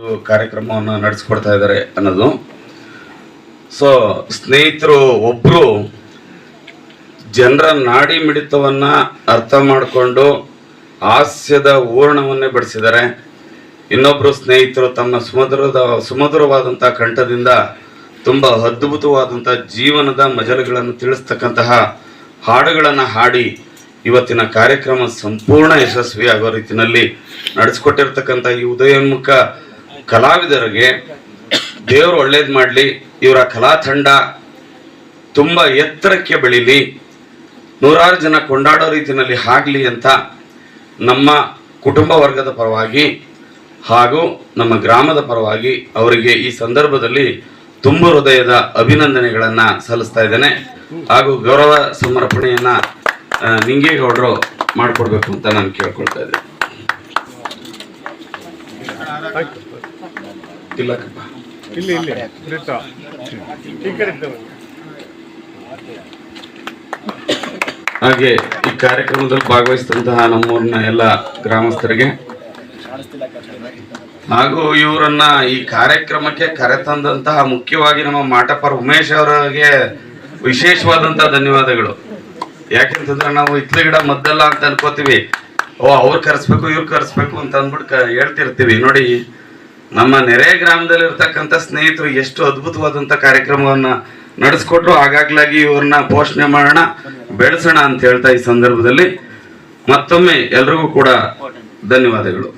ಕಾರ್ಯಕ್ರಮವನ್ನು ನಡೆಸ್ಕೊಡ್ತಾ ಇದ್ದಾರೆ ಅನ್ನೋದು. ಸೊ ಸ್ನೇಹಿತರು ಒಬ್ರು ಜನರ ನಾಡಿ ಮಿಡಿತವನ್ನ ಅರ್ಥ ಮಾಡಿಕೊಂಡು ಹಾಸ್ಯದ ಹೂರಣವನ್ನೇ ಬಡಿಸಿದ್ದಾರೆ. ಇನ್ನೊಬ್ರು ಸ್ನೇಹಿತರು ತಮ್ಮ ಸುಮಧುರವಾದಂತಹ ಕಂಠದಿಂದ ತುಂಬಾ ಅದ್ಭುತವಾದಂತಹ ಜೀವನದ ಮಜಲುಗಳನ್ನು ತಿಳಿಸ್ತಕ್ಕಂತಹ ಹಾಡುಗಳನ್ನು ಹಾಡಿ ಇವತ್ತಿನ ಕಾರ್ಯಕ್ರಮ ಸಂಪೂರ್ಣ ಯಶಸ್ವಿಯಾಗೋ ರೀತಿಯಲ್ಲಿ ನಡೆಸ್ಕೊಟ್ಟಿರ್ತಕ್ಕಂಥ ಈ ಉದಯೋನ್ಮುಖ ಕಲಾವಿದರಿಗೆ ದೇವರು ಒಳ್ಳೇದು ಮಾಡಲಿ. ಇವರ ಕಲಾ ತಂಡ ತುಂಬ ಎತ್ತರಕ್ಕೆ ಬೆಳೀಲಿ, ನೂರಾರು ಜನ ಕೊಂಡಾಡೋ ರೀತಿಯಲ್ಲಿ ಆಗಲಿ ಅಂತ ನಮ್ಮ ಕುಟುಂಬ ವರ್ಗದ ಪರವಾಗಿ ಹಾಗೂ ನಮ್ಮ ಗ್ರಾಮದ ಪರವಾಗಿ ಅವರಿಗೆ ಈ ಸಂದರ್ಭದಲ್ಲಿ ತುಂಬ ಹೃದಯದ ಅಭಿನಂದನೆಗಳನ್ನು ಸಲ್ಲಿಸ್ತಾ ಇದ್ದೇನೆ. ಹಾಗೂ ಗೌರವ ಸಮರ್ಪಣೆಯನ್ನ ನಿಂಗೇಗೌಡರು ಮಾಡಿಕೊಡ್ಬೇಕು ಅಂತ ನಾನು ಕೇಳ್ಕೊಳ್ತಾ ಇದ್ದೇನೆ. ಹಾಗೆ ಈ ಕಾರ್ಯಕ್ರಮದಲ್ಲಿ ಭಾಗವಹಿಸಿದಂತಹ ನಮ್ಮೂರಿನ ಎಲ್ಲ ಗ್ರಾಮಸ್ಥರಿಗೆ ಹಾಗೂ ಇವರನ್ನ ಈ ಕಾರ್ಯಕ್ರಮಕ್ಕೆ ಕರೆತಂದಂತಹ ಮುಖ್ಯವಾಗಿ ನಮ್ಮ ಮಾಟಪ್ಪರ್ ಉಮೇಶ್ ಅವರಿಗೆ ವಿಶೇಷವಾದಂತಹ ಧನ್ಯವಾದಗಳು. ಯಾಕೆಂತಂದ್ರೆ ನಾವು ಇತ್ಲ ಗಿಡ ಮದ್ದಲ್ಲ ಅಂತ ಅನ್ಕೋತೀವಿ, ಅವ್ರು ಕರೆಸ್ಬೇಕು ಇವ್ರು ಕರೆಸ್ಬೇಕು ಅಂತ ಅಂದ್ಬಿಟ್ಟು ಹೇಳ್ತಿರ್ತೀವಿ. ನೋಡಿ, ನಮ್ಮ ನೆರೆ ಗ್ರಾಮದಲ್ಲಿ ಇರ್ತಕ್ಕಂಥ ಸ್ನೇಹಿತರು ಎಷ್ಟು ಅದ್ಭುತವಾದಂಥ ಕಾರ್ಯಕ್ರಮವನ್ನ ನಡೆಸ್ಕೊಟ್ರು. ಹಾಗಾಗ್ಲಾಗಿ ಇವ್ರನ್ನ ಪೋಷಣೆ ಮಾಡೋಣ, ಬೆಳೆಸೋಣ ಅಂತ ಹೇಳ್ತಾ ಈ ಸಂದರ್ಭದಲ್ಲಿ ಮತ್ತೊಮ್ಮೆ ಎಲ್ರಿಗೂ ಕೂಡ ಧನ್ಯವಾದಗಳು.